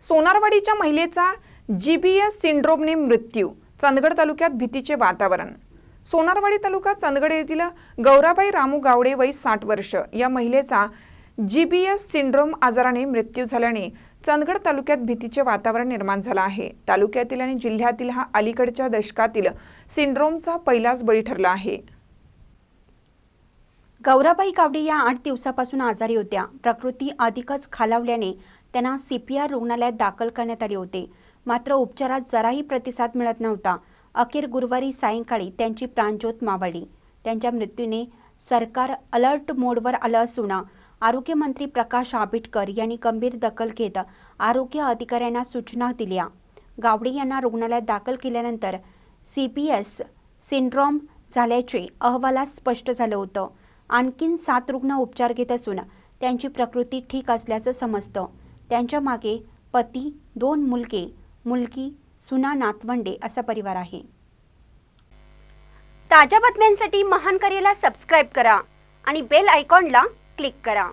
सोनारवाडीच्या महिलेचा जीबीएस सिंड्रोमने मृत्यू, चंदगड तालुक्यात भीतीचे वातावरण। सोनारवाडी तालुका चंदगड येथील गौराबाई रामू गावडे वय 60 वर्ष या महिलेचा जीबीएस सिंड्रोम आजाराने मृत्यू झाल्याने चंदगड तालुक्यात भीतीचे वातावरण निर्माण झाले आहे। तालुक्यातील आणि जिल्ह्यातील हा अलीकडच्या दशकातील सिंड्रोमचा पहिलाच बळी ठरला आहे। गौराबाई गावडे या 8 दिवसापासून आजारी होत्या। प्रकृती अधिकच खालावल्याने त्यांना सीपीआर रुग्णालयात दाखल करण्यात आले होते, मात्र उपचारात जराही प्रतिसाद मिळत नव्हता। अखेर गुरुवारी सायंकाळी त्यांची प्राणज्योत मावळली। त्यांच्या मृत्यूने सरकार अलर्ट मोडवर आलं असून आरोग्य मंत्री प्रकाश आंबेडकर यांनी गंभीर दखल घेत आरोग्य अधिकाऱ्यांना सूचना दिल्या। गावडे यांना रुग्णालयात दाखल केल्यानंतर सीबीएस सिंड्रोम झाल्याचे अहवालात स्पष्ट झालं होतं। आणखीन 7 रुग्ण उपचार घेत असून त्यांची प्रकृती ठीक असल्याचं समजतं। त्यांच्या मागे पती, 2 मुलगे, मुलगी, सुना, नातवंडे असा परिवार आहे। ताज्या बातम्यांसाठी महान करेला सबस्क्राइब करा आणि बेल आयकॉनला क्लिक करा।